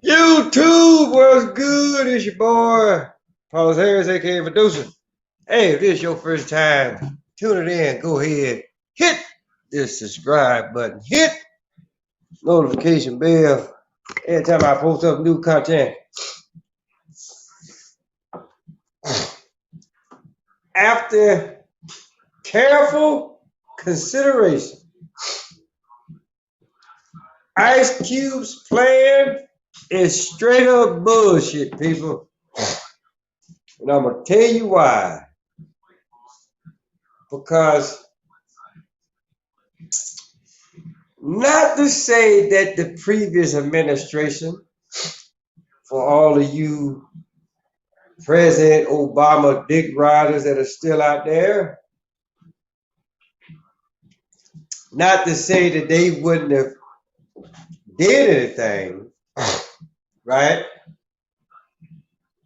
YouTube, what's good? It's your boy, Paul Harris, aka Medusa. Hey, if this is your first time tuning in, go ahead, hit this subscribe button, hit notification bell every time I post up new content. After careful consideration, Ice Cube's plan is straight up bullshit, people. And I'm going to tell you why. Because not to say that the previous administration, for all of you President Obama dick riders that are still out there, not to say that they wouldn't have did anything, right?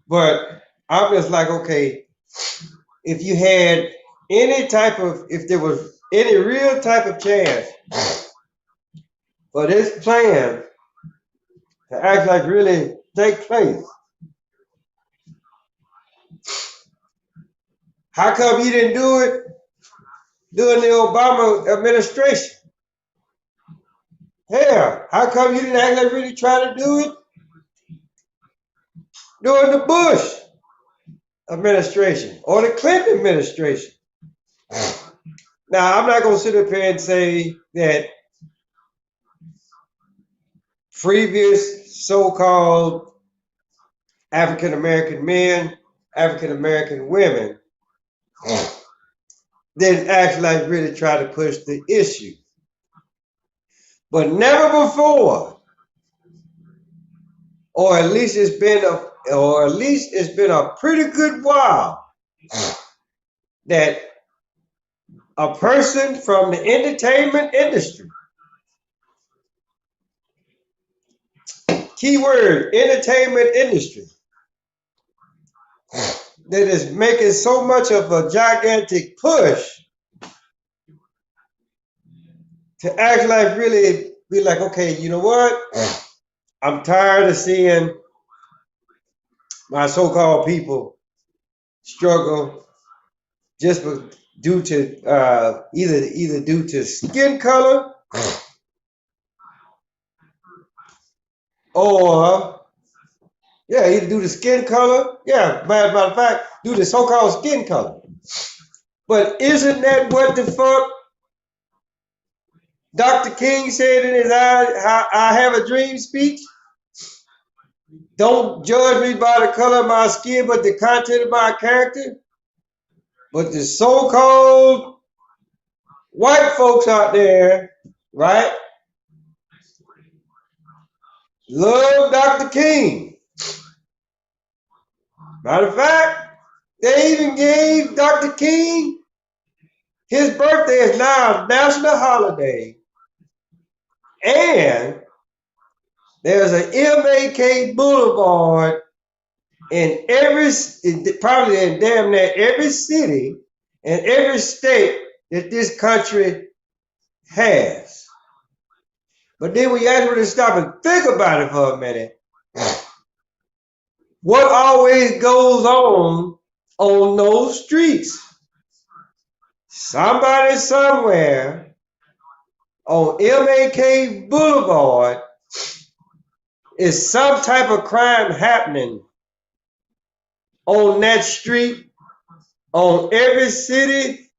But I'm just like, okay, if you had any type of, if there was any real type of chance for this plan to act like really take place, how come you didn't do it during the Obama administration? Hell, how come you didn't act like really try to do it during the Bush administration or the Clinton administration? Now, I'm not going to sit up here and say that previous so-called African-American men, African-American women didn't act like really try to push the issue. But never before, or at least it's been a pretty good while that a person from the entertainment industry, keyword entertainment industry, that is making so much of a gigantic push to act like really be like, okay, you know what? I'm tired of seeing my so-called people struggle just due to either due to skin color or either due to skin color, matter of fact, due to so-called skin color. But isn't that what the fuck Dr. King said in his I Have a Dream speech? Don't judge me by the color of my skin, but the content of my character. But the so-called white folks out there, right, love Dr. King. Matter of fact, they even gave Dr. King, his birthday is now a national holiday. And there's an MLK Boulevard in probably in damn near every city and every state that this country has. But then we actually stop and think about it for a minute. What always goes on those streets? Somebody somewhere on MLK Boulevard is some type of crime happening on that street, on every city,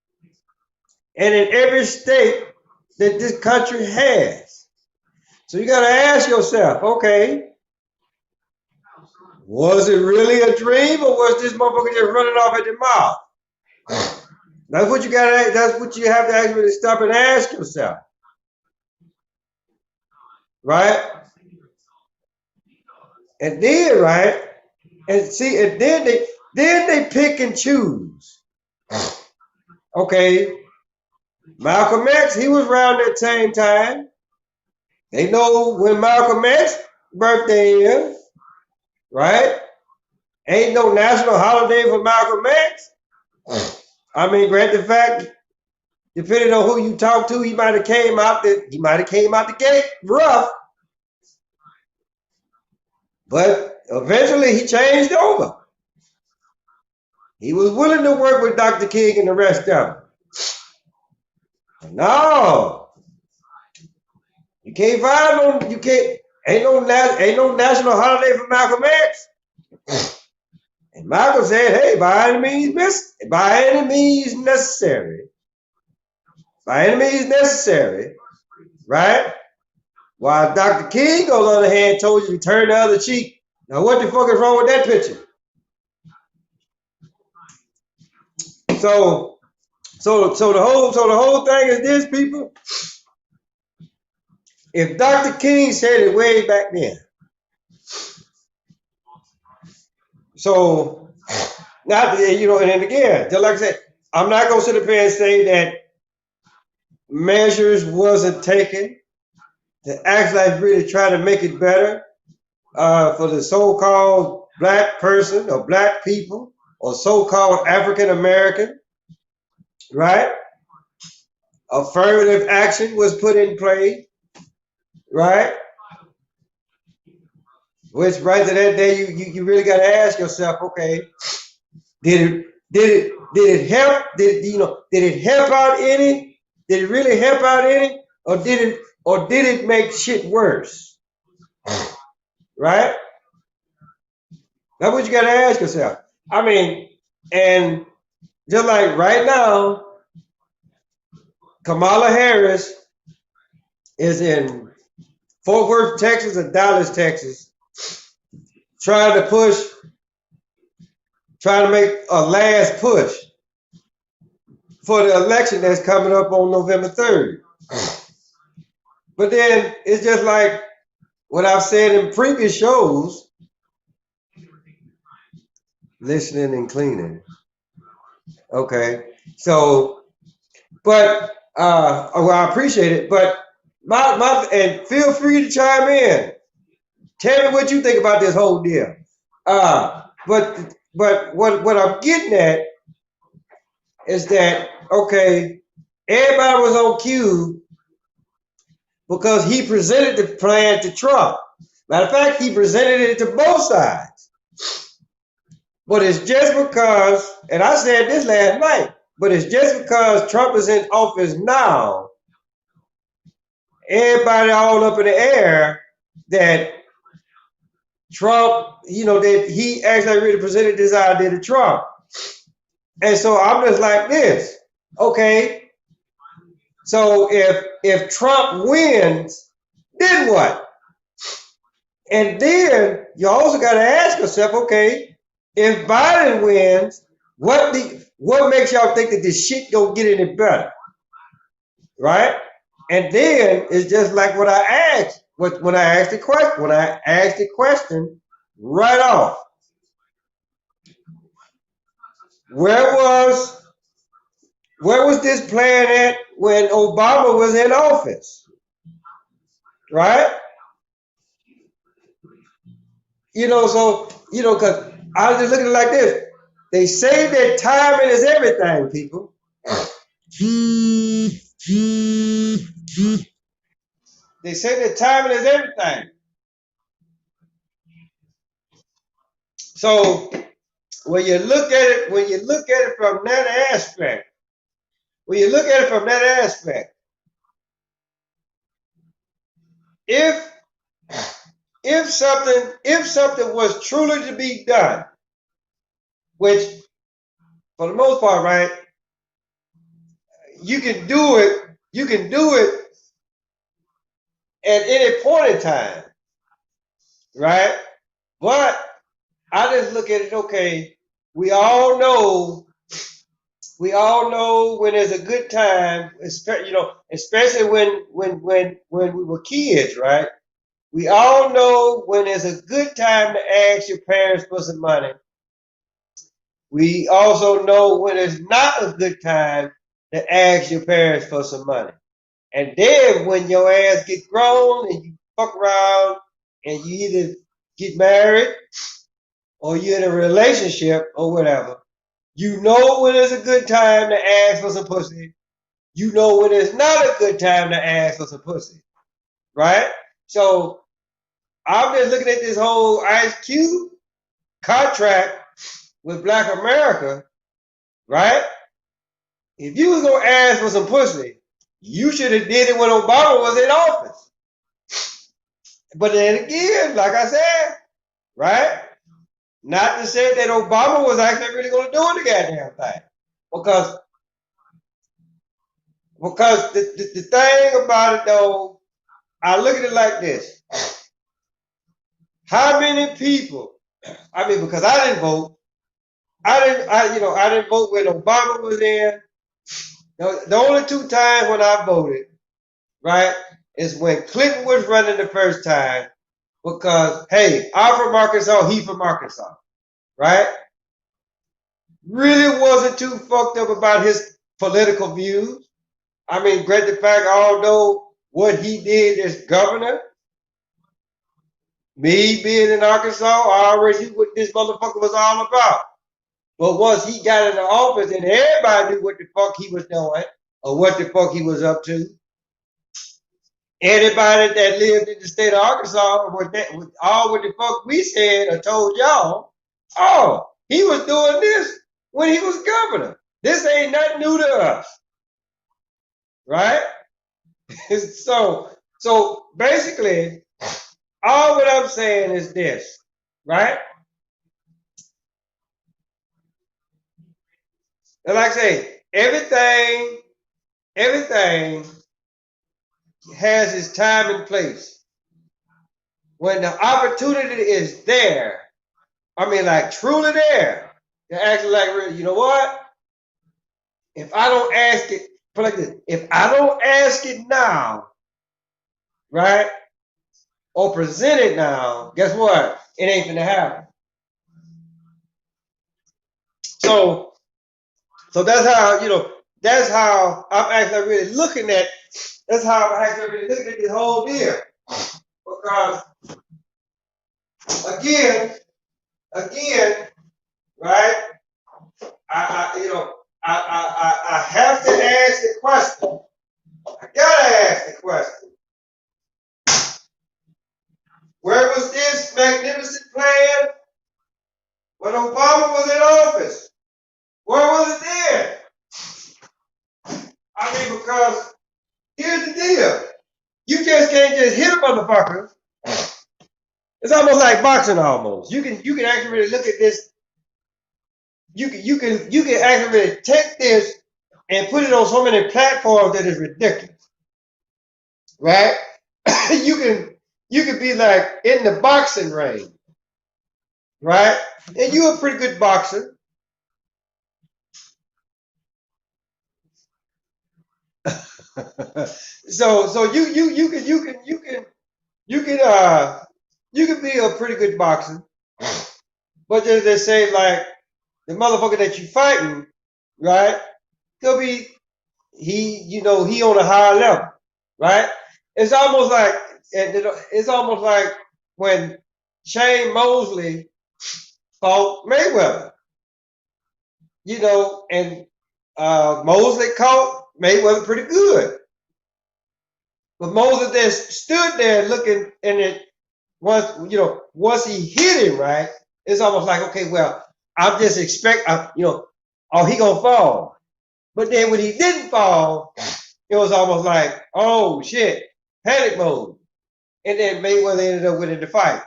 and in every state that this country has. So you got to ask yourself, okay, was it really a dream, or was this motherfucker just running off at the mouth? That's what you got to. That's what you have to actually stop and ask yourself, right? And then, right, and see, and then they pick and choose. Okay, Malcolm X, he was around that same time. They know when Malcolm X's birthday is, right? Ain't no national holiday for Malcolm X. I mean, granted the fact, Depending on who you talk to, he might have came out the gate rough, but eventually he changed over. He was willing to work with Dr. King and the rest of them. No, you can't find no. You can't. Ain't no national holiday for Malcolm X. And Malcolm said, "Hey, by any means necessary, by any means necessary, right?" While Dr. King, on the other hand, told you to turn the other cheek. Now, what the fuck is wrong with that picture? So the whole thing is this, people. If Dr. King said it way back then, so not and then again, just like I said, I'm not gonna sit up here and say that measures wasn't taken to actually really try to make it better for the so-called black person or black people or so-called African American, right? Affirmative action was put in play, right? Which right to that day you really got to ask yourself, okay, did it help? Did it help out any? Did it really help out any? Or did it make shit worse? Right? That's what you got to ask yourself. I mean, and just like right now, Kamala Harris is in Fort Worth, Texas, or Dallas, Texas, trying to make a last push for the election that's coming up on November 3rd. But then it's just like what I've said in previous shows, listening and cleaning. Okay. So, but well, I appreciate it. But and feel free to chime in. Tell me what you think about this whole deal. But what I'm getting at is that, okay, everybody was on cue because he presented the plan to Trump. Matter of fact, he presented it to both sides. But it's just because, and I said this last night, but it's just because Trump is in office now, everybody all up in the air that Trump, that he actually really presented this idea to Trump. And so I'm just like this, okay, so if Trump wins, then what? And then you also got to ask yourself, okay, if Biden wins, what makes y'all think that this shit don't get any better? Right? And then it's just like what I asked, when I asked the question right off. Where was this plan at when Obama was in office? Right? Because I was just looking at it like this. They say that timing is everything, people. They say that timing is everything. So when you look at it from that aspect, if something was truly to be done, which for the most part, right, you can do it at any point in time, right? But I just look at it, okay, we all know when there's a good time, especially when we were kids, right? We all know when it's a good time to ask your parents for some money. We also know when it's not a good time to ask your parents for some money. And then when your ass get grown and you fuck around and you either get married or you're in a relationship or whatever, you know when it's a good time to ask for some pussy you know when it's not a good time to ask for some pussy, right? So I'm just looking at this whole Ice Cube contract with Black America, right? If you was gonna ask for some pussy, you should have did it when Obama was in office. But then again, like I said, right? Not to say that Obama was actually really gonna do the goddamn thing. Because the thing about it though, I look at it like this. How many people, I mean, because I didn't vote, I didn't vote when Obama was in. The only two times when I voted, right, is when Clinton was running the first time, because hey, I'm from Arkansas, he from Arkansas, right? Really wasn't too fucked up about his political views. I mean, great the fact, although what he did as governor, me being in Arkansas, I already knew what this motherfucker was all about. But once he got into office and everybody knew what the fuck he was doing or what the fuck he was up to, anybody that lived in the state of Arkansas with all what the fuck we said or told y'all, oh, he was doing this when he was governor. This ain't nothing new to us, right? so basically, all what I'm saying is this, right? And like I say, everything has its time and place. When the opportunity is there, I mean, like truly there, to actually like, you know what? If I don't ask it, put like this, if I don't ask it now, right, or present it now, guess what? It ain't gonna happen. So that's how that's how I'm actually really looking at. That's how I'm actually really looking at this whole deal. Because again, right? I have to ask the question. I gotta ask the question. Where was this magnificent plan when Obama was in office? Where was it then? I mean, because here's the deal. You just can't just hit a motherfucker. It's almost like boxing almost. You can actually really look at this. You can actually really take this and put it on so many platforms that is ridiculous. Right? you can be like in the boxing ring, right? And you're a pretty good boxer. so you can be a pretty good boxer, but they say like the motherfucker that you fighting, right? He'll be he on a higher level, right? It's almost like when Shane Mosley fought Mayweather, and Mosley caught Mayweather pretty good. But Mosley just stood there looking, and it once he hit him right, it's almost like, okay, well, I'm just oh, he gonna fall. But then when he didn't fall, it was almost like, oh shit, panic mode. And then Mayweather ended up winning the fight.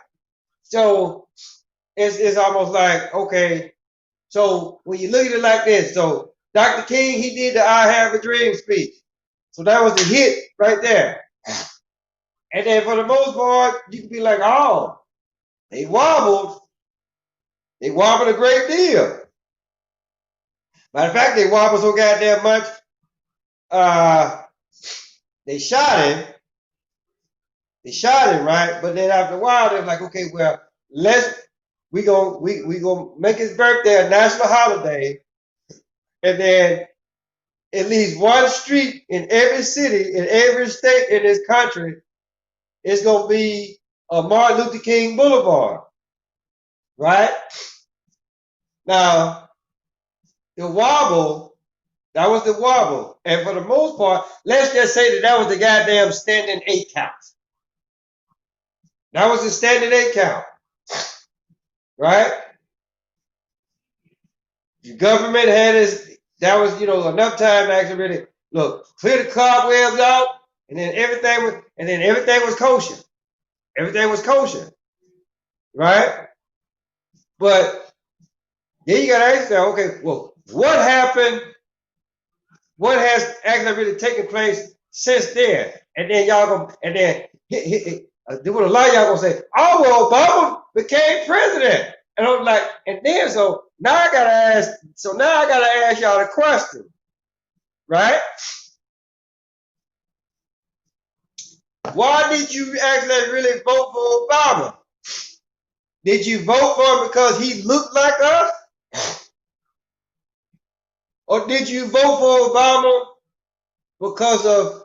So it's almost like, okay, so when you look at it like this, so Dr. King, he did the I Have a Dream speech. So that was the hit right there. And then for the most part, you can be like, oh, they wobbled. They wobbled a great deal. Matter of fact, they wobbled so goddamn much, they shot him. They shot him, right? But then after a while, they're like, okay, well, we gonna make his birthday a national holiday, and then at least one street in every city, in every state in this country, is gonna be a Martin Luther King Boulevard, right? Now, the wobble That was the wobble. And for the most part, let's just say that was the goddamn standing 8 count. That was the standing 8 count. Right? The government had that was, enough time to actually really, look, clear the cobwebs out, and then everything was kosher. Everything was kosher. Right? But then you gotta ask yourself, okay, well, what happened? What has actually really taken place since then? And then y'all go, and then what a lot of y'all gonna say, oh well, Obama became president. And I'm like, and then now I gotta ask y'all the question, right? Why did you actually really vote for Obama? Did you vote for him because he looked like us? Or did you vote for Obama because of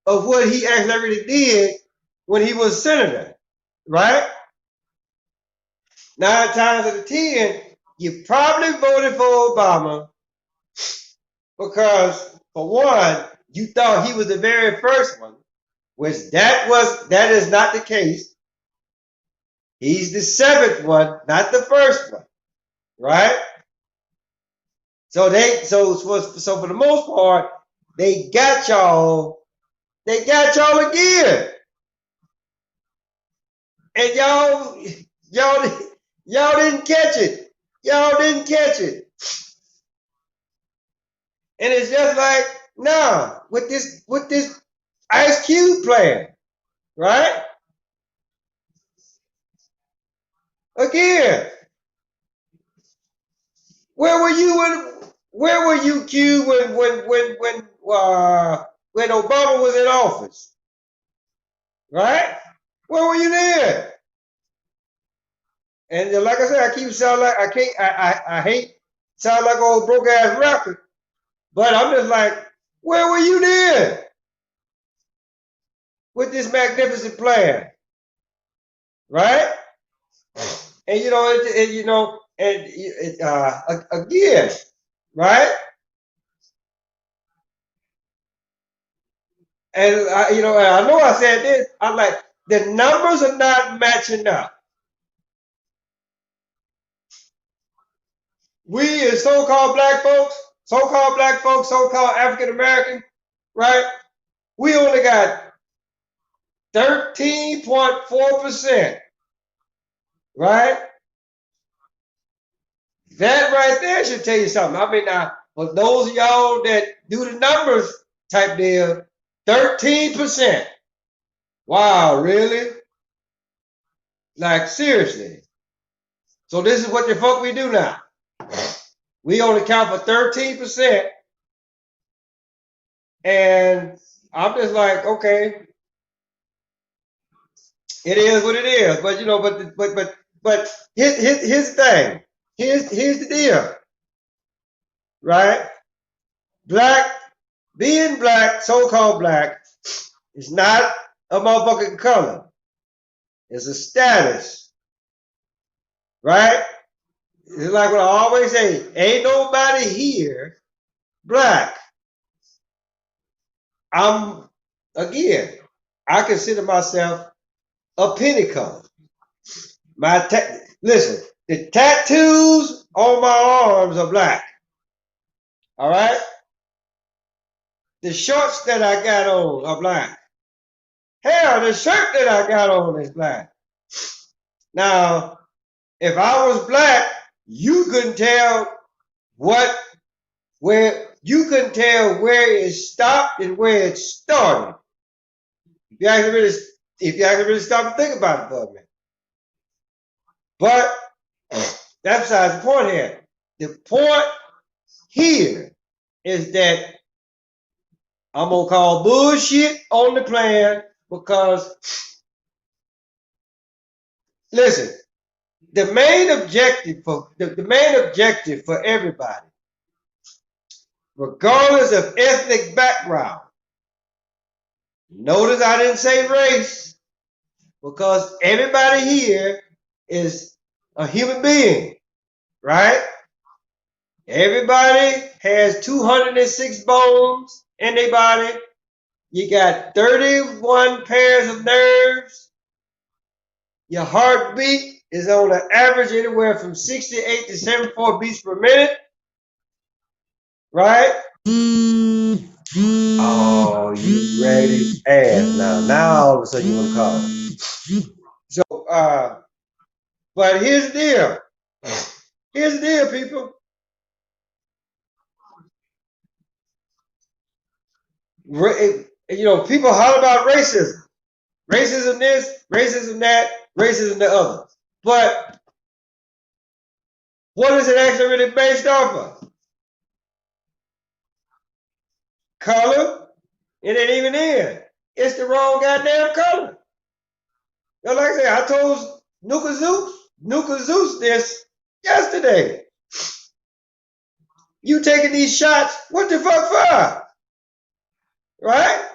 what he actually really did when he was senator, right? 9 times out of 10, you probably voted for Obama because, for one, you thought he was the very first one, which that is not the case. He's the 7th one, not the first one, right? So for the most part, they got y'all again. And y'all didn't catch it. Y'all didn't catch it. And it's just like, nah, with this Ice Cube plan, right? Again, where were you, Q, when Obama was in office? Right? Where were you there? And like I said, I keep sound like I hate sound like old broke ass rapper. But I'm just like, where were you there with this magnificent plan? Right? And again, right? And I know I said this. I'm like, the numbers are not matching up. We as so-called black folks, so-called African American, right? We only got 13.4%, right? That right there should tell you something. I mean, now, for those of y'all that do the numbers type deal, 13%. Wow, really? Like, seriously. So this is what the fuck we do now. We only count for 13%. And I'm just like, okay, it is what it is. But here's the thing. Here's the deal. Right? Being black, so-called black, is not a motherfucking color. It's a status. Right? It's like what I always say, ain't nobody here black. I consider myself a penny color. Listen, the tattoos on my arms are black. All right? The shorts that I got on are black. Hell, the shirt that I got on is black. Now, if I was black, you couldn't tell where it stopped and where it started. If you actually really stop and think about it for a minute. But that's besides the point here. The point here is that I'm gonna call bullshit on the plan because, listen, the main objective for everybody, regardless of ethnic background. Notice I didn't say race, because everybody here is a human being, right? Everybody has 206 bones in their body. You got 31 pairs of nerves. Your heartbeat is on an average anywhere from 68 to 74 beats per minute. Right? Oh, you ready ass now. Now all of a sudden you want to call. So, but here's the deal. Here's the deal, people. People holler about racism. Racism this, racism that, racism the other. But what is it actually really based off of? Color? It ain't even in. It's the wrong goddamn color. Like I said, I told Nuka Zeus this yesterday. You taking these shots, what the fuck for? Right?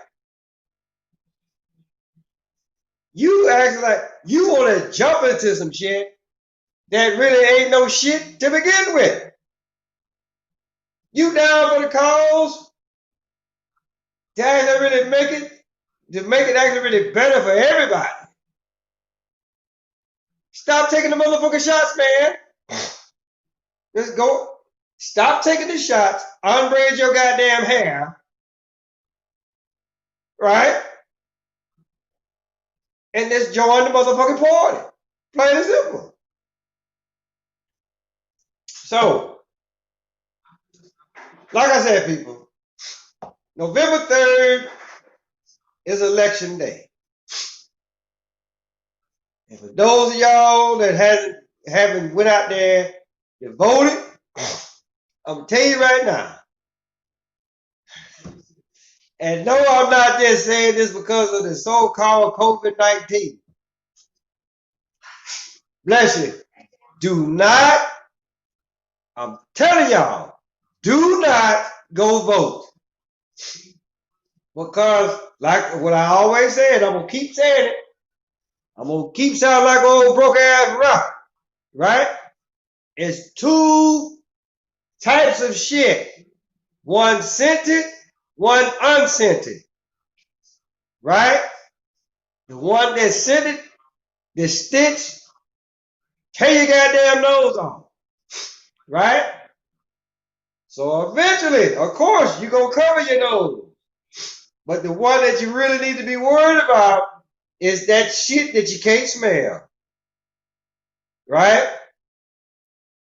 You act like you want to jump into some shit that really ain't no shit to begin with. You down for the cause to actually really make it actually really better for everybody. Stop taking the motherfucking shots, man. Let's go. Stop taking the shots. Unbraid your goddamn hair. Right? And just join the motherfucking party. Plain and simple. So, like I said, people, November 3rd is election day. And for those of y'all that haven't went out there and voted, I'm gonna tell you right now. And no, I'm not just saying this because of the so-called COVID-19. Bless you. Do not, I'm telling y'all, do not go vote. Because, like what I always said, I'm going to keep saying it. I'm going to keep sounding like old broke ass rock. Right? It's two types of shit. One scented, one unscented. Right? The one that's scented, the stench, tear your goddamn nose off. Right? So eventually, of course, you're going to cover your nose. But the one that you really need to be worried about is that shit that you can't smell. Right?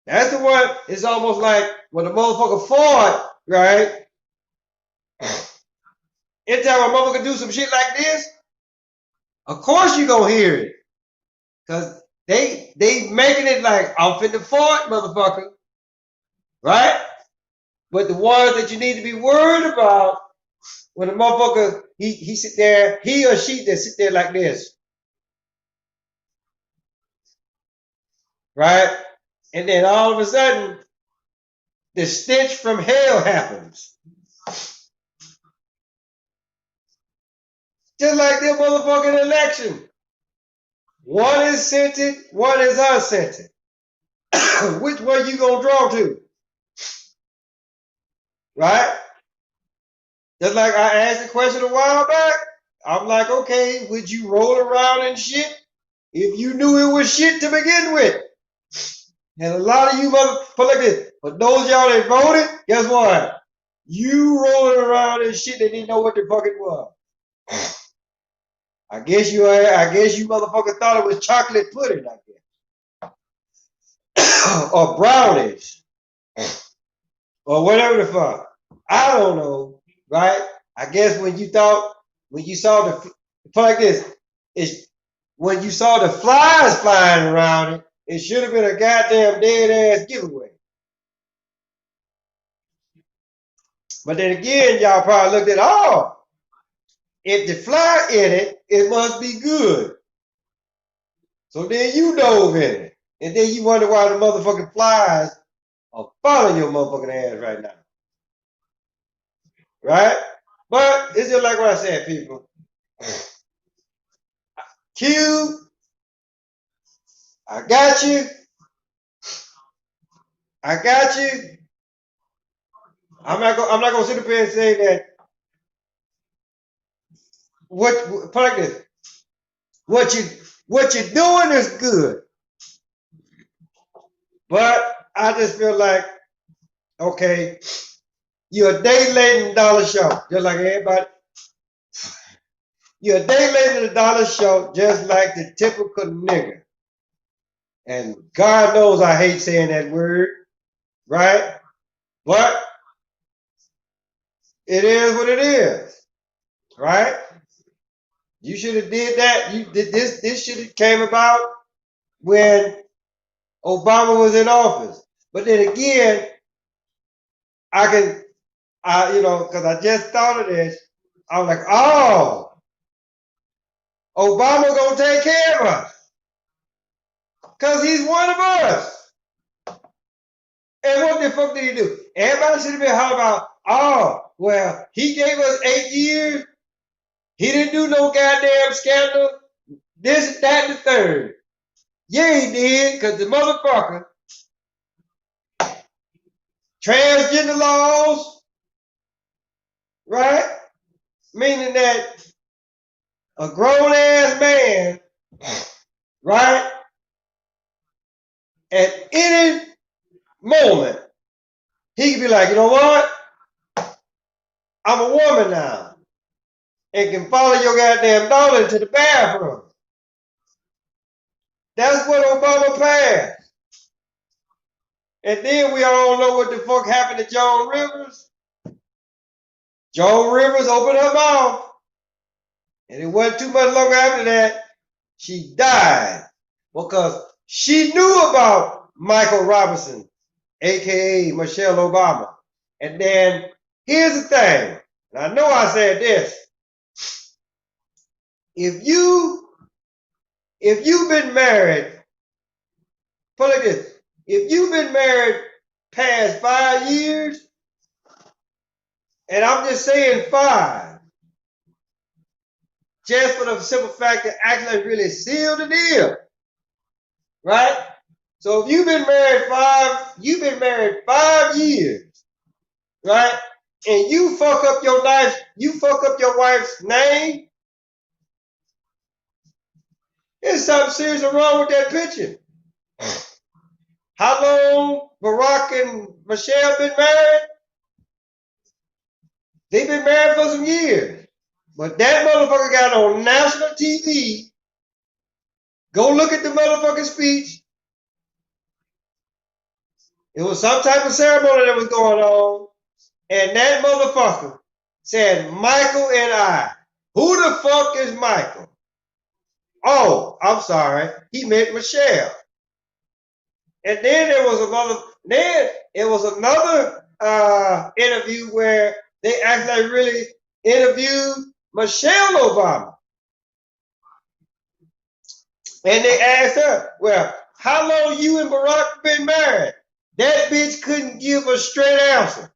That's the one, it's almost like when the motherfucker fart, right? Anytime a motherfucker do some shit like this, of course you gonna hear it. Cause they making it like, I'm finna fart, motherfucker. Right? But the ones that you need to be worried about, when the motherfucker, he sit there, he or she that sit there like this. Right? And then all of a sudden, the stench from hell happens. Just like their motherfucking election. One is scented, one is unscented. Which one you gonna draw to? Right? Just like I asked the question a while back. I'm like, okay, would you roll around in shit if you knew it was shit to begin with? And a lot of you motherfuckers, like this, for those y'all that voted, guess what? You rolling around in shit that didn't know what the fuck it was. I guess you motherfuckers thought it was chocolate pudding, I guess. Or brownies. Or whatever the fuck. I don't know, right? I guess when you saw like this, it's when you saw the flies flying around it, it should have been a goddamn dead ass giveaway. But then again, y'all probably looked at, oh, if the fly in it, it must be good. So then you dove in it. And then you wonder why the motherfucking flies are following your motherfucking ass right now. Right? But it's just like what I said, people. Q, I got you. I got you. I'm not gonna sit up here and say that put like this, what you what you're doing is good. But I just feel like, okay, you're a day late in the dollar show, just like everybody. You're a day late in the dollar show, just like the typical nigger. And God knows I hate saying that word, right? But it is what it is, right? You should have did that. You did this. This should have came about when Obama was in office. But then again, because I just thought of this. I was like, oh, Obama gonna take care of us because he's one of us. And what the fuck did he do? Everybody should have been hollering about, oh, well, he gave us 8 years. He didn't do no goddamn scandal. This, that, and the third. Yeah, he did, because the motherfucker, transgender laws, right? Meaning that a grown ass man, right, at any moment, he could be like, you know what? I'm a woman now and can follow your goddamn daughter into the bathroom. That's what Obama passed. And then we all know what the fuck happened to Joan Rivers. Joan Rivers opened her mouth, and it wasn't too much longer after that, she died because she knew about Michael Robinson, aka Michelle Obama. And then here's the thing, and I know I said this. If you've been married, put it like this, if you've been married past 5 years, and I'm just saying 5, just for the simple fact that actually really sealed the deal, right? So if you've been married 5 years, right? And you fuck up your wife's name, there's something seriously wrong with that picture. How long Barack and Michelle been married? They've been married for some years. But that motherfucker got on national TV. Go look at the motherfucking speech. It was some type of ceremony that was going on. And that motherfucker said, Michael and I. Who the fuck is Michael? Oh, I'm sorry. He meant Michelle. And then there was another interview where they actually really interviewed Michelle Obama. And they asked her, well, how long you and Barack been married? That bitch couldn't give a straight answer.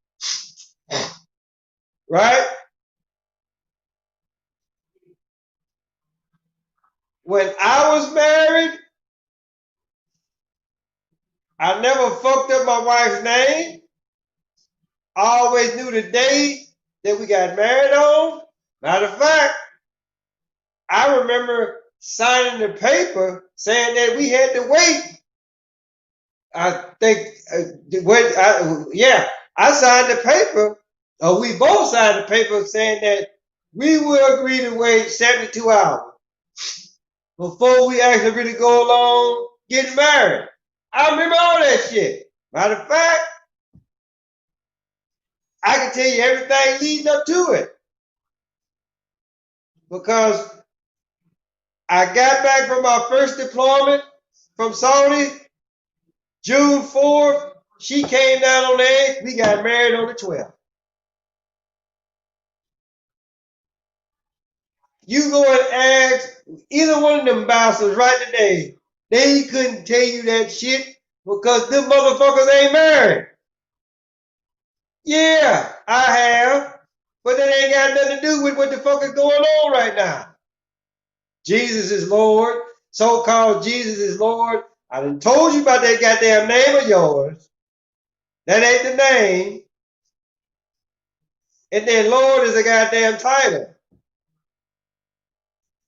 Right? When I was married, I never fucked up my wife's name. I always knew the day that we got married on. Matter of fact, I remember signing the paper saying that we had to wait. I think, I signed the paper. We both signed the paper saying that we will agree to wait 72 hours before we actually really go along getting married. I remember all that shit. Matter of fact, I can tell you everything leading up to it. Because I got back from my first deployment from Saudi, June 4th. She came down on the 8th. We got married on the 12th. You go and ask either one of them bastards right today. They couldn't tell you that shit because them motherfuckers ain't married. Yeah, I have. But that ain't got nothing to do with what the fuck is going on right now. Jesus is Lord. So-called Jesus is Lord. I done told you about that goddamn name of yours. That ain't the name. And then Lord is a goddamn title.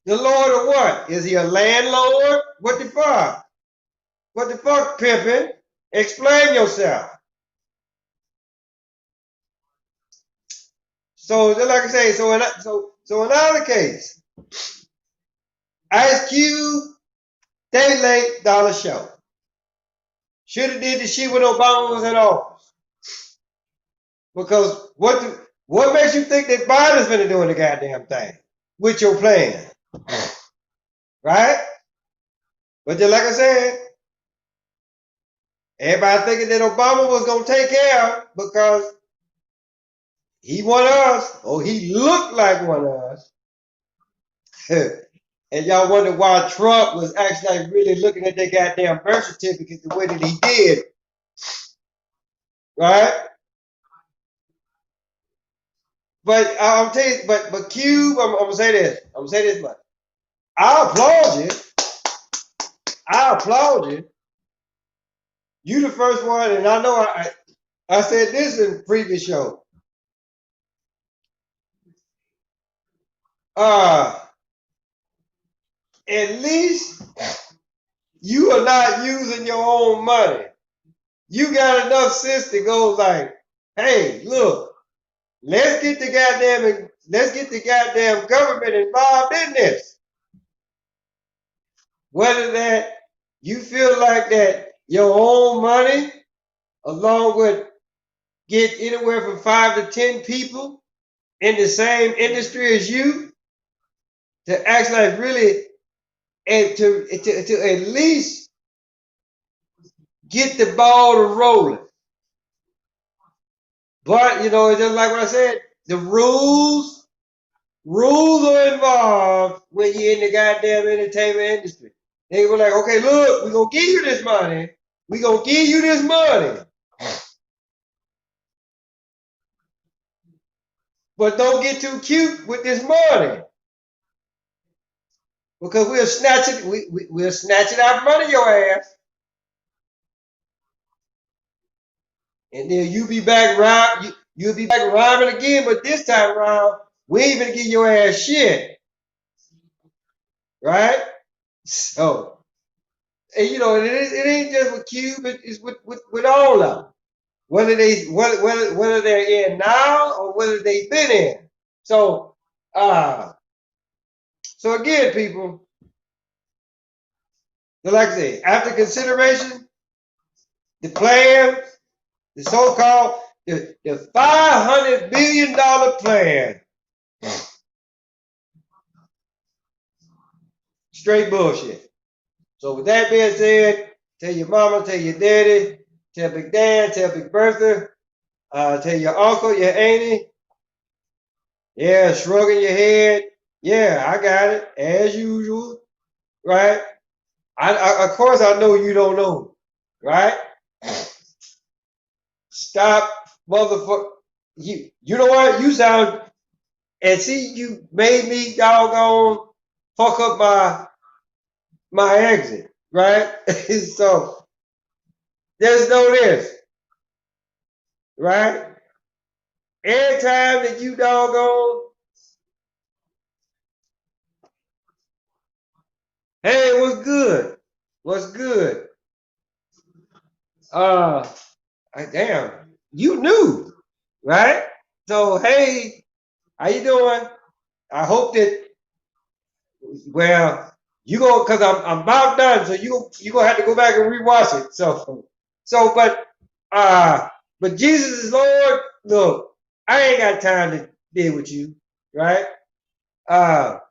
The Lord of what? Is he a landlord? What the fuck? What the fuck, pimpin'? Explain yourself. So just like I say, so in our case, Ice Cube, Day Late, Dollar Show. Should have did the shit when Obama was in office. Because what makes you think that Biden's been doing the goddamn thing with your plan? Right? But just like I said, everybody thinking that Obama was gonna take care of because he one of us, or he looked like one of us. And y'all wonder why Trump was actually like really looking at that goddamn birth certificate the way that he did. Right? But I'm telling you, but Cube, I'm gonna say this. I'm gonna say this much. I applaud you. I applaud you. You the first one, and I know I said this in the previous show. At least you are not using your own money. You got enough sense to go like, hey, look, let's get the goddamn government involved in this. Whether that you feel like that your own money, along with get anywhere from 5 to 10 people in the same industry as you, to actually really and to at least get the ball to rolling. But you know, it's just like what I said, the rules are involved when you're in the goddamn entertainment industry. They were like, okay, look, we're gonna give you this money. We're gonna give you this money. But don't get too cute with this money. Because we'll snatch it, we'll snatch it out from under your ass. And then you'll be back rhyming again, but this time around, we ain't gonna give your ass shit. Right? So, and you know, it ain't just with Cube, it's with all of them. Whether they're in now or whether they've been in. So so again, people, like I say, after consideration, the plan, the so-called the $500 billion plan. Straight bullshit. So with that being said, tell your mama, tell your daddy, tell Big Dan, tell Big Bertha, tell your uncle, your auntie. Yeah, shrugging your head. Yeah, I got it, as usual. Right? Of course I know you don't know. Right? Stop, motherfucker. You know what? You sound, and see, you made me doggone fuck up my exit, right? So just know this, right? Every time that you doggone, hey, what's good? What's good? Damn, you knew, right? So hey, how you doing? I hope that, well, you go, cause I'm about done, so you gonna have to go back and rewatch it. So but Jesus is Lord. Look, I ain't got time to deal with you, right? But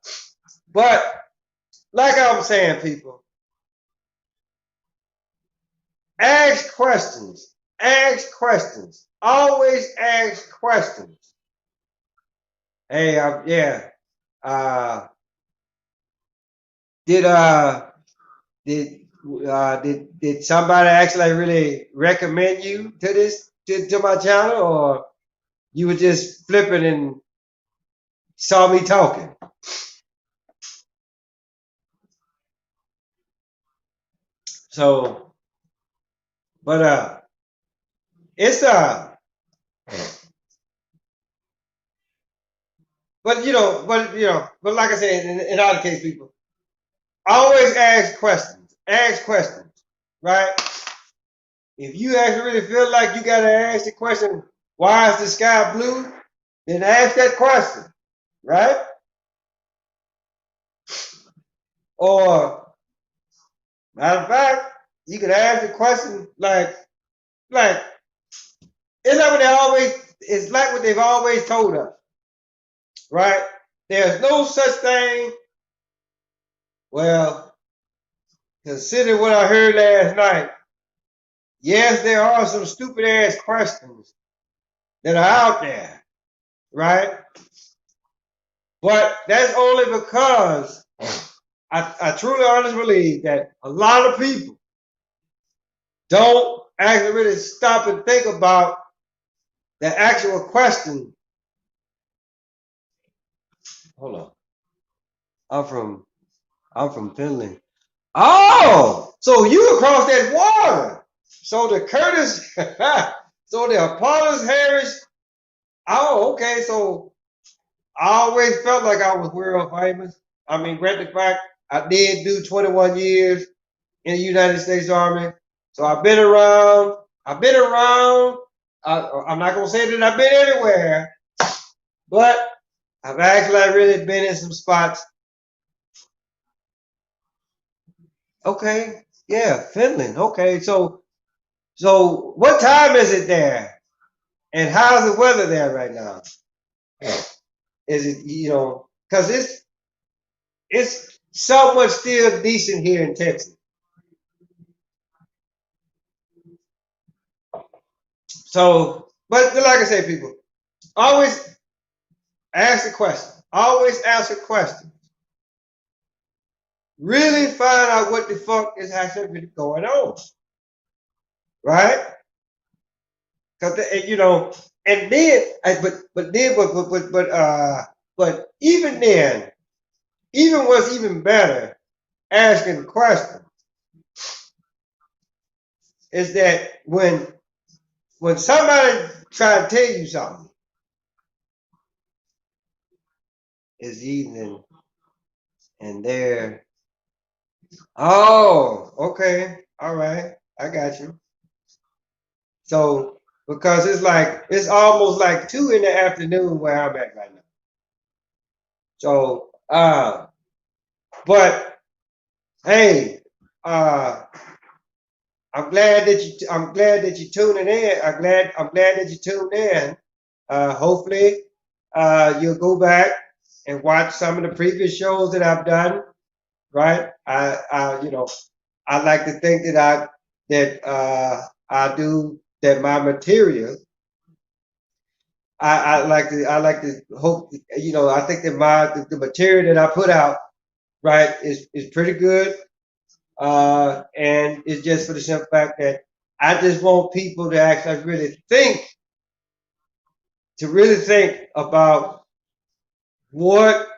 like I was saying, people, ask questions. Ask questions. Always ask questions. Hey, yeah. Uh, did did somebody actually really recommend you to this to my channel, or you were just flipping and saw me talking? So, but it's but like I said, in other case, people always ask questions. Ask questions, right? If you actually really feel like you gotta ask the question, why is the sky blue? Then ask that question, right? Or matter of fact, you could ask the question like it's like what they always it's like what they've always told us, right? There's no such thing. Well, consider what I heard last night. Yes, there are some stupid ass questions that are out there, right? But that's only because I truly honestly believe that a lot of people don't actually really stop and think about the actual question. Hold on. I'm from Finland. Oh, so you across that water. So the Curtis, so the Apollos Harris. Oh, okay. So I always felt like I was world famous. I mean, granted fact, I did do 21 years in the United States Army. So I've been around. I've been around. I'm not gonna say that I've been everywhere, but I've actually really been in some spots. Okay, yeah, Finland. Okay, so what time is it there, and how's the weather there right now? Is it because it's somewhat still decent here in Texas. So, but like I say, people always ask the question. Always ask a question. Really find out what the fuck is actually going on, right? Because and then, but even then, even what's even better, asking the question is that when somebody try to tell you something, it's evening and they're oh, okay, all right, I got you. So because it's almost like 2 in the afternoon where I'm at right now. So but hey, uh I'm glad that you tuning in. I'm glad that you tuned in. Hopefully you'll go back and watch some of the previous shows that I've done, right? I like to think that I do that my material. I like to hope I think that the material that I put out right is pretty good. And it's just for the simple fact that I just want people to actually really think about what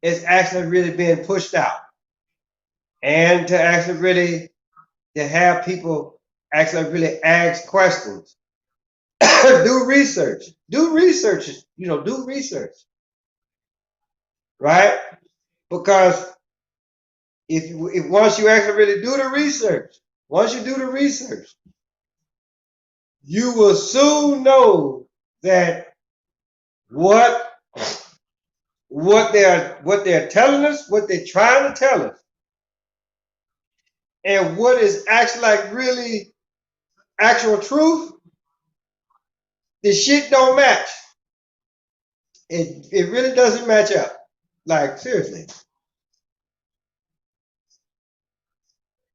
is actually really being pushed out, and to actually really to have people actually really ask questions, do research, do research, right? Because if once you actually really do the research, once you do the research, you will soon know that what they're telling us, what they're trying to tell us, and what is actually like really actual truth, the shit don't match. It really doesn't match up. Like seriously.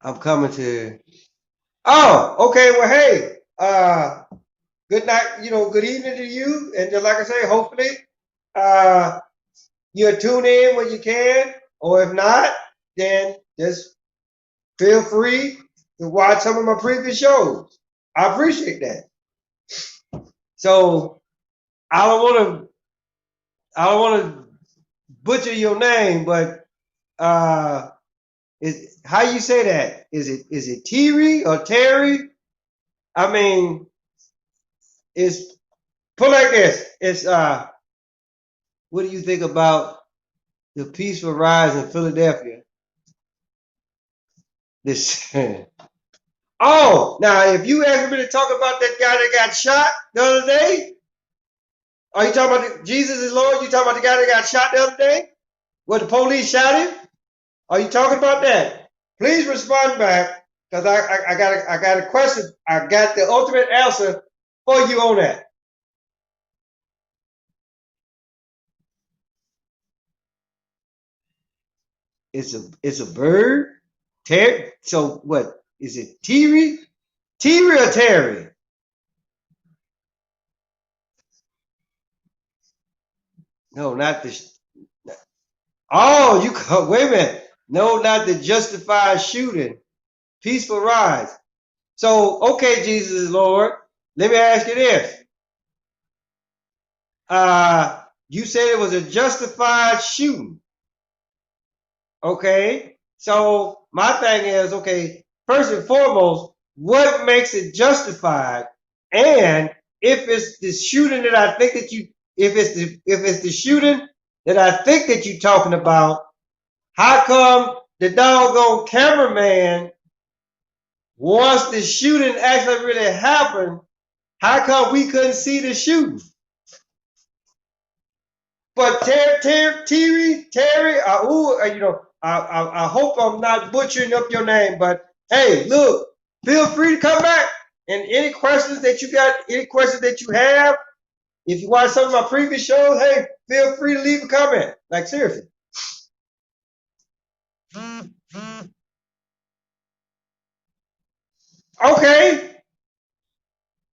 I'm coming to oh, okay, well hey, good night, good evening to you. And just like I say, hopefully uh you'll tune in when you can, or if not, then just feel free to watch some of my previous shows. I appreciate that. So I don't want to butcher your name, but is how you say that? Is it Terry or Terry? I mean, it's put like this. It's What do you think about the peaceful rise in Philadelphia? This. Oh, now if you ask me to talk about that guy that got shot the other day, are you talking about Jesus is Lord? You talking about the guy that got shot the other day? What the police shot him? Are you talking about that? Please respond back, because I got a question. I got the ultimate answer for you on that. It's a bird. So what is it? Terry? Terry or Terry? No, not the. Oh, you wait a minute. No, not the justified shooting. Peaceful rise. So, okay, Jesus is Lord. Let me ask you this. You said it was a justified shooting. Okay. So my thing is, okay, first and foremost, what makes it justified? And if it's the shooting that I think that you, if it's the shooting that I think that you're talking about, how come the doggone cameraman, once the shooting actually really happened, how come we couldn't see the shooting? But Terry, I hope I'm not butchering up your name, but hey, look, feel free to come back. And any questions that you got, any questions that you have, if you watch some of my previous shows, hey, feel free to leave a comment. Like seriously. Okay,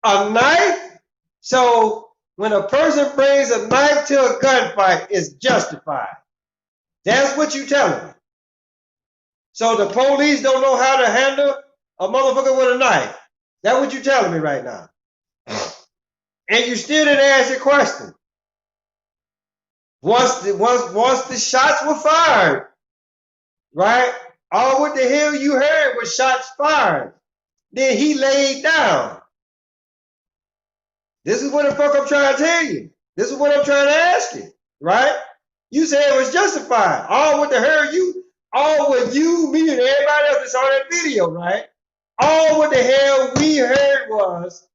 a knife. So when a person brings a knife to a gunfight, it's justified. That's what you telling me. So the police don't know how to handle a motherfucker with a knife. That's what you telling me right now. And you still didn't ask your question. Once the shots were fired, right? All what the hell you heard was shots fired. Then he laid down. This is what the fuck I'm trying to tell you. This is what I'm trying to ask you, right? You said it was justified. All what the hell all what you, me, and everybody else that saw that video, right? All what the hell we heard was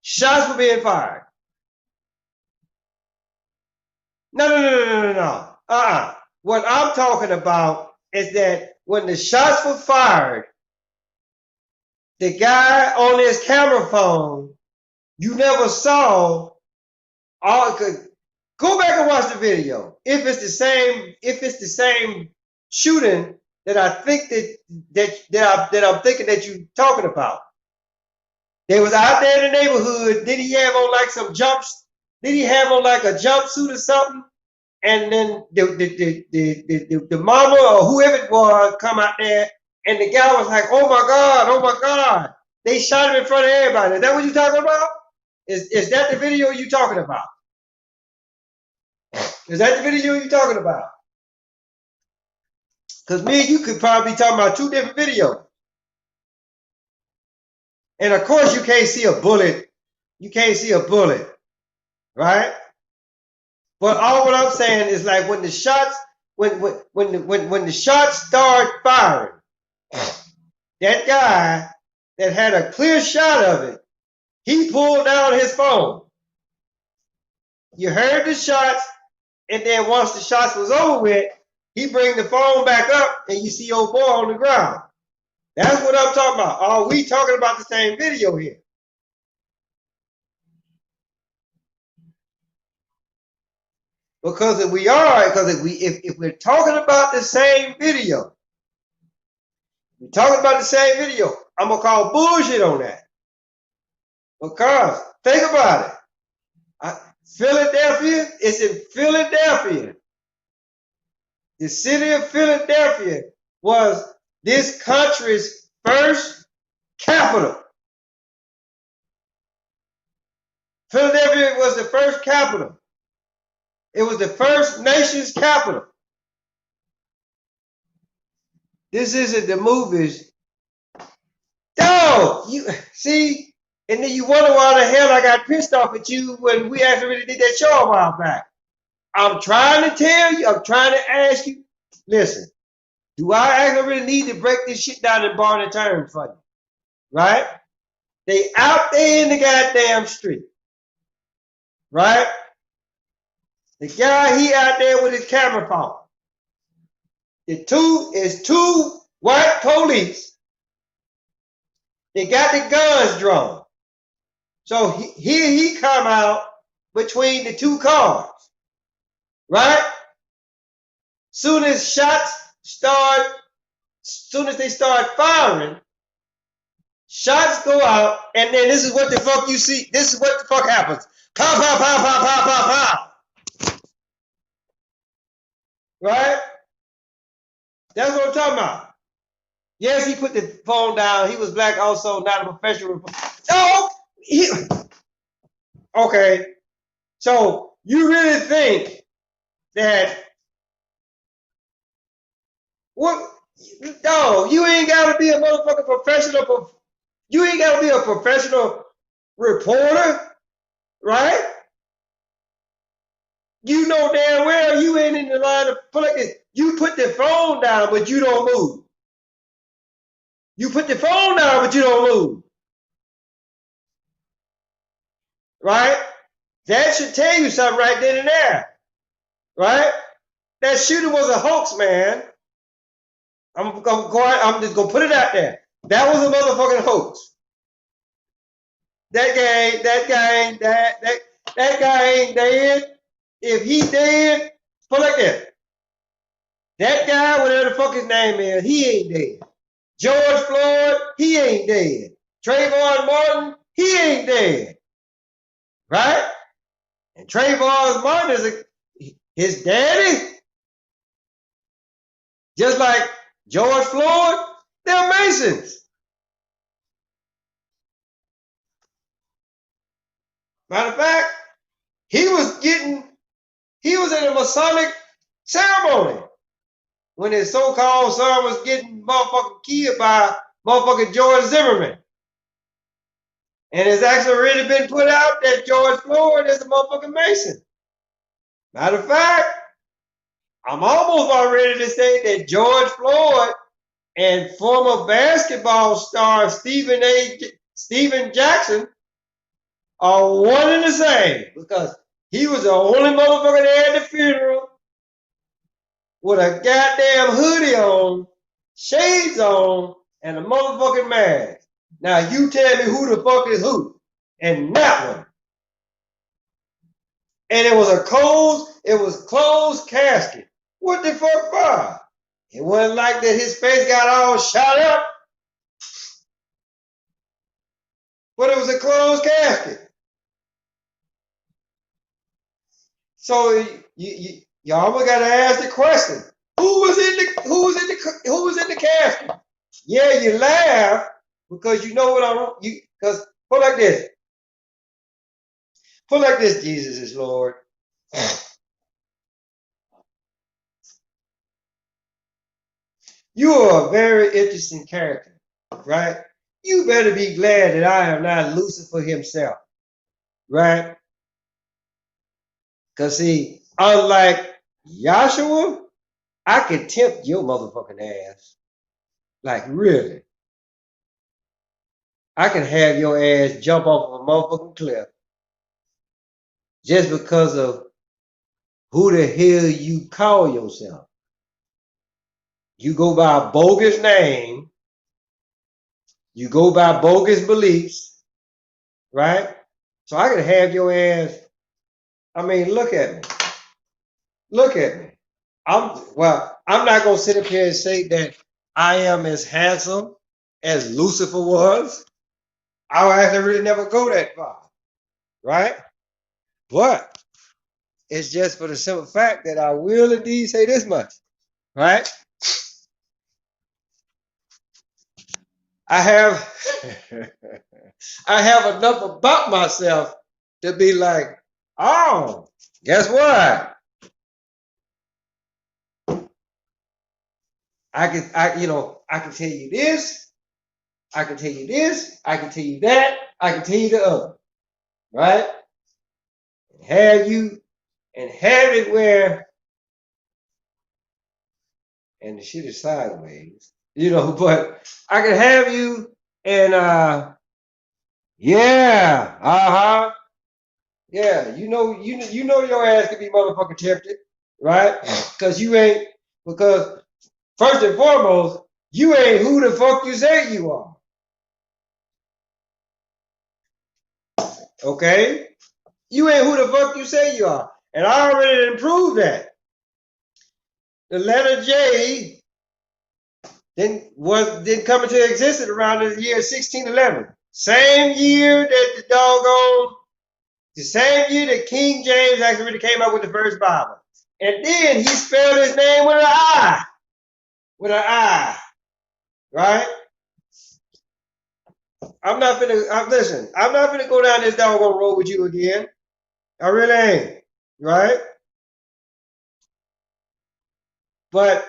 shots were being fired. No. What I'm talking about is that when the shots were fired, the guy on his camera phone, you never saw all. Go back and watch the video. If it's the same shooting that I think that I'm thinking that you talking about. They was out there in the neighborhood. Did he have on like some jumps? Did he have on like a jumpsuit or something? And then the mama or whoever it was come out there, and the guy was like, "Oh my God!" They shot him in front of everybody. Is that what you talking about? Is that the video you talking about? Is that the video you talking about? Because me and you could probably be talking about two different videos. And of course, you can't see a bullet. You can't see a bullet, right? But all what I'm saying is like when the shots, when the shots start firing, that guy that had a clear shot of it, he pulled down his phone. You heard the shots, and then once the shots was over with, he bring the phone back up, and you see old boy on the ground. That's what I'm talking about. Are we talking about the same video here? Because if we are, because if we're talking about the same video, we're talking about the same video, I'm gonna call bullshit on that. Because think about it. Philadelphia is in Philadelphia. The city of Philadelphia was this country's first capital. Philadelphia was the first capital. It was the first nation's capital. This isn't the movies. No, you see, and then you wonder why the hell I got pissed off at you when we actually did that show a while back. I'm trying to tell you, I'm trying to ask you, listen, do I actually really need to break this shit down in bar and terms for you? Right? They out there in the goddamn street. Right? The guy, he out there with his camera phone. Two white police. They got the guns drawn. So here he come out between the two cars. Right? Soon as they start firing, shots go out, and then this is what the fuck you see. This is what the fuck happens. Pow, pow, pow, pow, pow, pow, pow. Right? That's what I'm talking about. Yes, he put the phone down. He was black also, not a professional. Oh, okay. So you really think that what? No, you ain't gotta be a motherfucking professional. You ain't gotta be a professional reporter, right? You know damn well you ain't in the line of put like this. You put the phone down, but you don't move. You put the phone down, but you don't move. Right? That should tell you something right then and there. Right? That shooting was a hoax, man. I'm just gonna put it out there. That was a motherfucking hoax. That guy ain't dead. If he dead, put like that. That guy, whatever the fuck his name is, he ain't dead. George Floyd, he ain't dead. Trayvon Martin, he ain't dead. Right? And Trayvon Martin is his daddy. Just like George Floyd, they're Masons. Matter of fact, he was in a Masonic ceremony when his so-called son was getting motherfucking killed by motherfucking George Zimmerman. And it's actually already been put out that George Floyd is a motherfucking Mason. Matter of fact, I'm almost about ready to say that George Floyd and former basketball star Steven Jackson are one and the same, because he was the only motherfucker there at the funeral with a goddamn hoodie on, shades on, and a motherfucking mask. Now you tell me who the fuck is who in that one. And it was closed casket. What the fuck for? It wasn't like that his face got all shot up, but it was a closed casket. So y'all gotta ask the question: Who was in the casket? Yeah, you laugh because you know what because put like this. Put like this: Jesus is Lord. You are a very interesting character, right? You better be glad that I am not Lucifer himself, right? Because see, unlike Yahshua, I can tempt your motherfucking ass. Like, really. I can have your ass jump off of a motherfucking cliff just because of who the hell you call yourself. You go by a bogus name. You go by bogus beliefs, right? So I can have your ass. I mean, look at me. Look at me. I'm not gonna sit up here and say that I am as handsome as Lucifer was. I would actually really never go that far, right? But it's just for the simple fact that I will indeed say this much, right? I have I have enough about myself to be like, oh, guess what? I can tell you this, I can tell you this, I can tell you that, I can tell you the other, right? Have you and have it where, and the shit is sideways, you know, but I can have you and yeah, yeah, you know your ass could be motherfucking tempted, right? Because you ain't, because first and foremost, you ain't who the fuck you say you are. Okay? You ain't who the fuck you say you are. And I already proved that. The letter J didn't come into existence around the year 1611. Same year that the same year that King James actually really came up with the first Bible. And then he spelled his name with an I. With an I. Right? I'm not finna go down this doggone road with you again. I really ain't. Right? But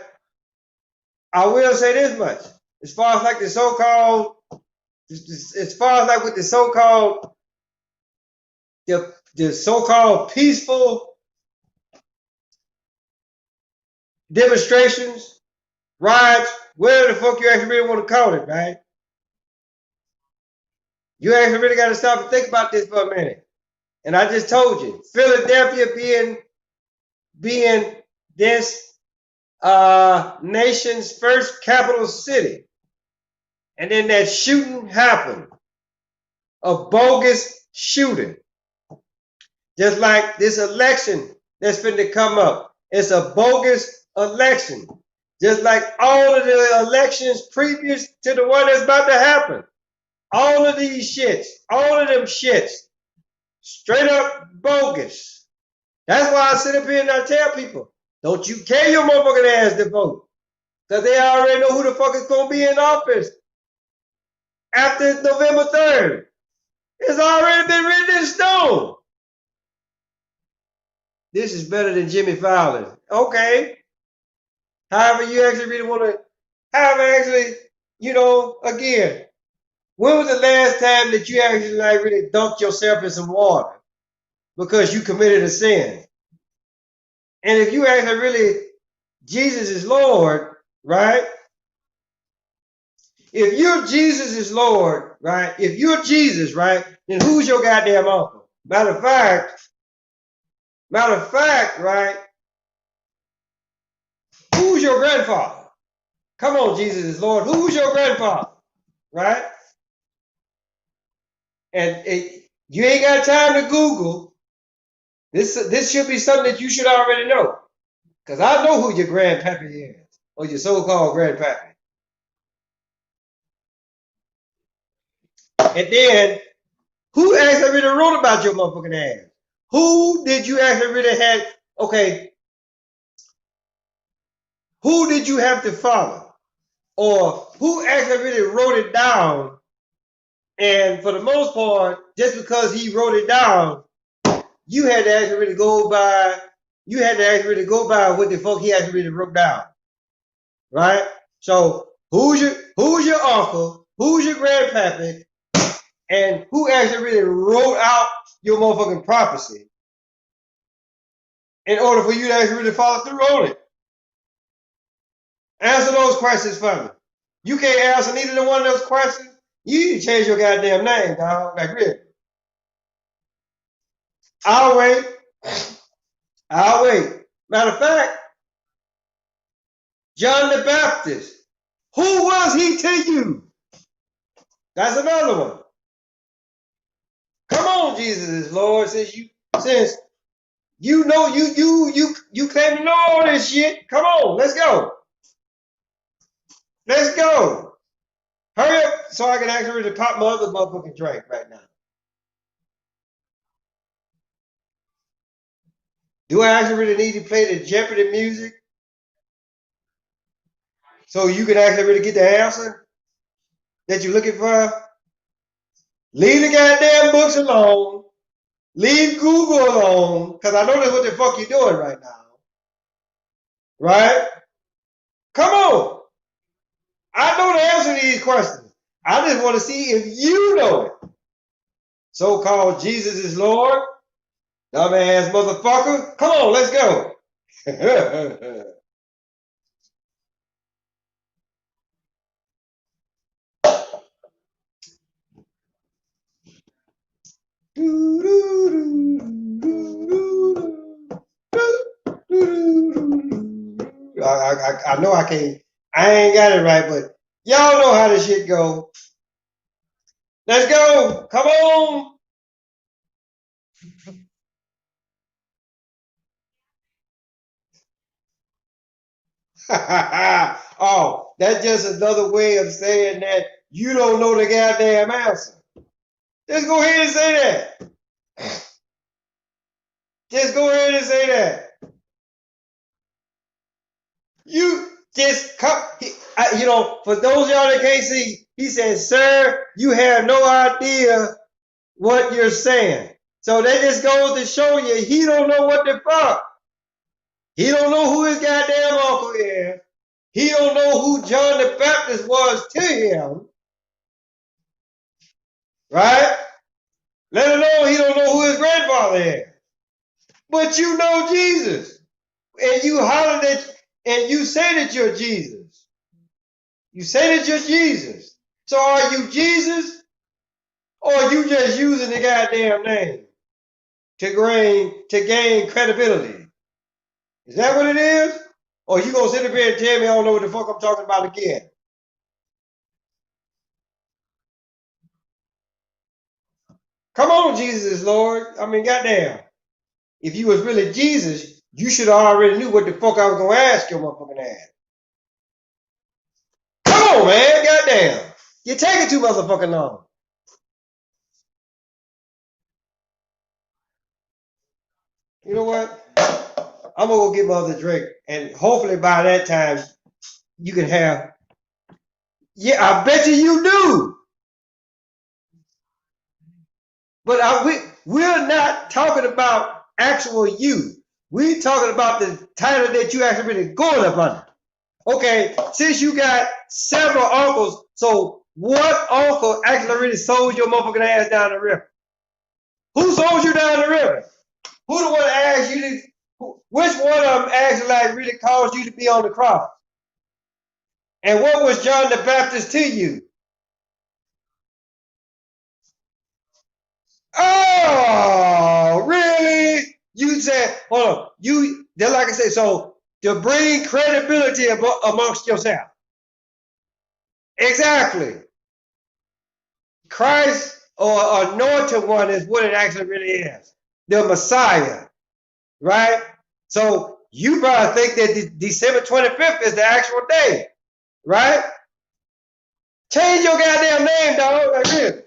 I will say this much. As far as like the so-called, as far as like with the so-called, the so-called peaceful demonstrations, riots, whatever the fuck you actually really want to call it, right? You actually really got to stop and think about this for a minute. And I just told you, Philadelphia being this nation's first capital city, and then that shooting happened, a bogus shooting, just like this election that's finna come up. It's a bogus election, just like all of the elections previous to the one that's about to happen. All of these shits, all of them shits, straight up bogus. That's why I sit up here and I tell people, don't you carry your motherfucking ass to vote. Because they already know who the fuck is going to be in office after November 3rd. It's already been written in stone. This is better than Jimmy Fallon. Okay. However you actually really want to, however actually, you know, again, when was the last time that you actually like really dunked yourself in some water because you committed a sin? And if you actually really, Jesus is Lord, right? If you're Jesus is Lord, right? If you're Jesus, right? Then who's your goddamn uncle? Matter of fact, right? Who's your grandfather? Come on, Jesus is Lord. Who's your grandfather? Right? And you ain't got time to Google. This should be something that you should already know. Because I know who your grandpappy is, or your so-called grandpappy. And then, who actually really wrote about your motherfucking ass? Who did you actually really have, okay, who did you have to follow? Or who actually really wrote it down? And for the most part, just because he wrote it down, you had to actually really go by, what the fuck he actually really wrote down. Right? So who's your uncle? Who's your grandpappy? And who actually really wrote out your motherfucking prophecy in order for you to actually really follow through on it? Answer those questions for me. You can't answer neither one of those questions. You need to change your goddamn name, dog. Like really. I'll wait. Matter of fact, John the Baptist, who was he to you? That's another one. Come on, Jesus is Lord. Since you know you claim to know all this shit. Come on, let's go. Let's go. Hurry up so I can actually really pop my other motherfucking drink right now. Do I actually really need to play the Jeopardy music so you can actually really get the answer that you're looking for? Leave the goddamn books alone. Leave Google alone, because I know that's what the fuck you're doing right now. Right? Come on. I know the answer to these questions. I just want to see if you know it. So-called Jesus is Lord. Dumbass motherfucker. Come on, let's go. I know I can't. I ain't got it right, but y'all know how this shit go. Let's go. Come on. Oh, that's just another way of saying that you don't know the goddamn answer. Just go ahead and say that. Just go ahead and say that. You just come, for those of y'all that can't see, he said, sir, you have no idea what you're saying. So that just goes to show you he don't know what the fuck. He don't know who his goddamn uncle is. He don't know who John the Baptist was to him. Right? Let alone he don't know who his grandfather is. But you know Jesus. And you holler that, and you say that you're Jesus. You say that you're Jesus. So are you Jesus? Or are you just using the goddamn name to gain credibility? Is that what it is? Or you gonna sit up here and tell me I don't know what the fuck I'm talking about again? Come on, Jesus is Lord. I mean, goddamn. If you was really Jesus, you should have already knew what the fuck I was gonna ask your motherfucking ass. Come on, man. Goddamn. You're taking too motherfucking long. You know what? I'm gonna go get my other drink, and hopefully by that time you can have. Yeah, I bet you do. But we're not talking about actual you. We're talking about the title that you actually really going up under. Okay, since you got several uncles, so what uncle actually really sold your motherfucking ass down the river? Who sold you down the river? Who the one asked you to? Which one of them actually like really caused you to be on the cross? And what was John the Baptist to you? Oh, really? You said, hold on. You, just like I said, so to bring credibility amongst yourself. Exactly. Christ or anointed one is what it actually really is. The Messiah, right? So you probably think that December 25th is the actual day, right? Change your goddamn name, dog, like this.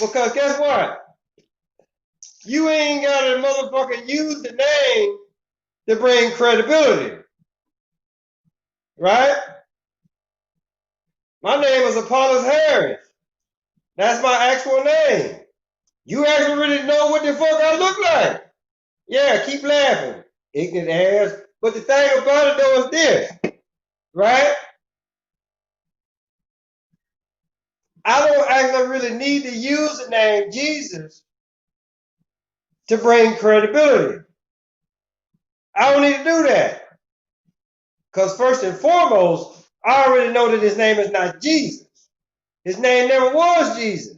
Because guess what? You ain't got to motherfucking use the name to bring credibility, right? My name is Apollos Harris. That's my actual name. You actually really know what the fuck I look like. Yeah, keep laughing, ignorant ass. But the thing about it though is this, right? I don't actually really need to use the name Jesus to bring credibility. I don't need to do that. Because first and foremost, I already know that his name is not Jesus. His name never was Jesus.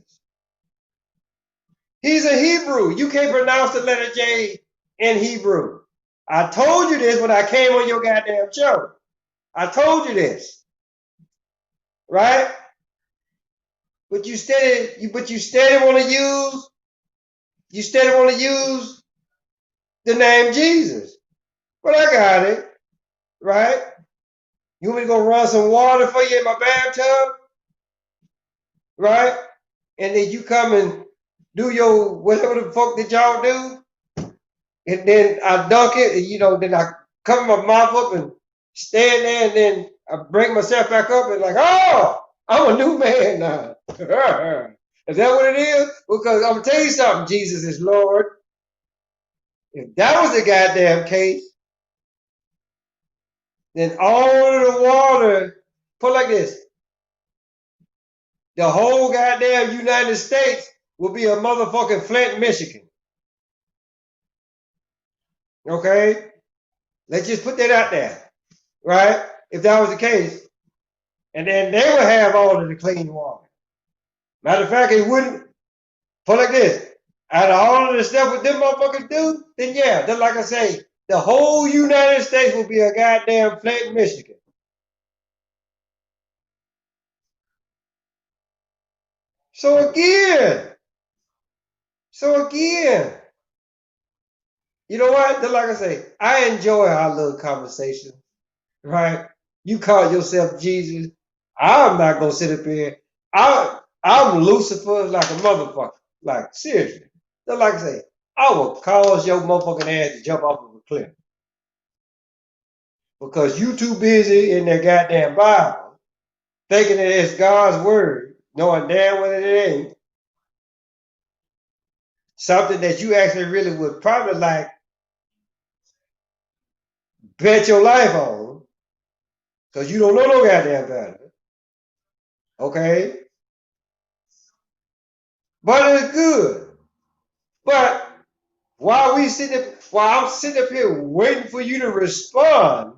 He's a Hebrew. You can't pronounce the letter J in Hebrew. I told you this when I came on your goddamn show. I told you this. Right? But you steady want to use the name Jesus. But I got it. Right? You want me to go run some water for you in my bathtub? Right? And then you come and do your whatever the fuck that y'all do. And then I dunk it, and then I cover my mouth up and stand there, and then I bring myself back up and like, oh, I'm a new man now. Is that what it is? Because I'm gonna tell you something, Jesus is Lord. If that was the goddamn case, then all of the water, put like this, the whole goddamn United States will be a motherfucking Flint, Michigan. Okay? Let's just put that out there, right? If that was the case. And then they would have all of the clean water. Matter of fact, it wouldn't, put like this, out of all of the stuff what them motherfuckers do, then yeah, then like I say, the whole United States will be a goddamn Flint, Michigan. So again, you know what? Then like I say, I enjoy our little conversation, right? You call yourself Jesus. I'm not gonna sit up here. I'm Lucifer like a motherfucker. Like seriously. Then like I say, I will cause your motherfucking ass to jump off of a cliff. Because you too busy in that goddamn Bible, thinking that it's God's word, knowing damn well it ain't. Something that you actually really would probably like bet your life on, because you don't know no goddamn better. Okay? But it's good. But while I'm sitting up here waiting for you to respond,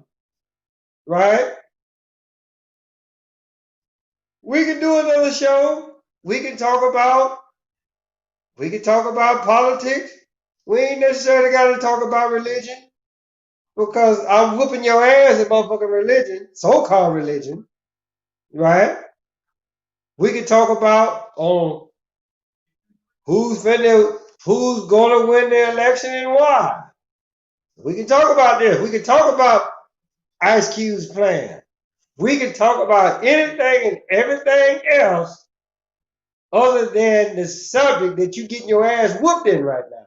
right? We can do another show. We can talk about politics. We ain't necessarily got to talk about religion because I'm whooping your ass in motherfucking religion, so-called religion, right? We can talk about on who's going to win the election and why. We can talk about this. We can talk about Ice Cube's plan. We can talk about anything and everything else other than the subject that you getting your ass whooped in right now.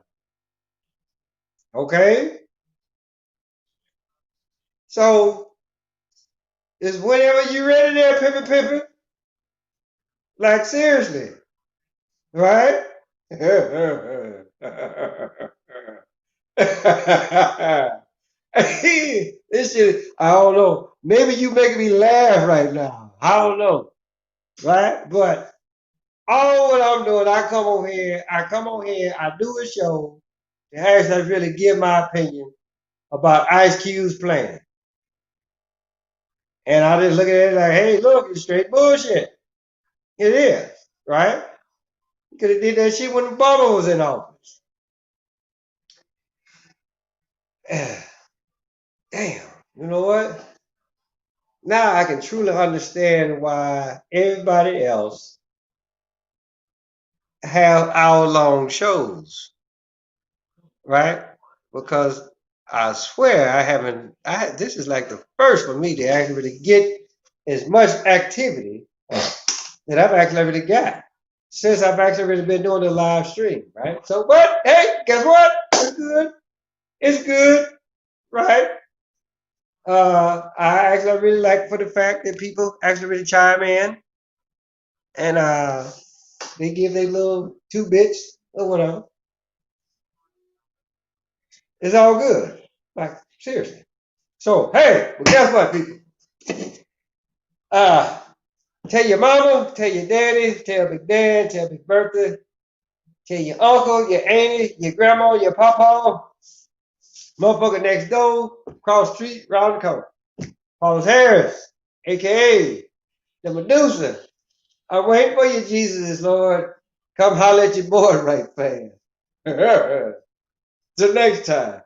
Okay? So, it's whenever you ready there, pimpin'. Like, seriously. Right? This shit, I don't know. Maybe you making me laugh right now. I don't know. Right? But all what I'm doing, I come on here, I do a show to actually really give my opinion about Ice Cube's plan. And I just look at it like, hey, look, it's straight bullshit. It is, right? You could have did that shit when Obama was in office. Damn, you know what? Now I can truly understand why everybody else have hour-long shows, right? Because I swear I haven't. This is like the first for me to actually get as much activity that I've actually really got since I've actually really been doing the live stream, right? So, but hey, guess what? It's good. It's good, right? I actually really like for the fact that people actually really chime in and they give their little 2 bits or whatever. It's all good. Like, seriously. So, hey, well, guess what, people? Tell your mama, tell your daddy, tell Big Dan, tell Big Bertha, tell your uncle, your auntie, your grandma, your papa, motherfucker next door, across the street, round the corner. Paulus Harris, aka the Medusa. I'm waiting for you, Jesus, Lord. Come holler at your boy right fast. Till next time.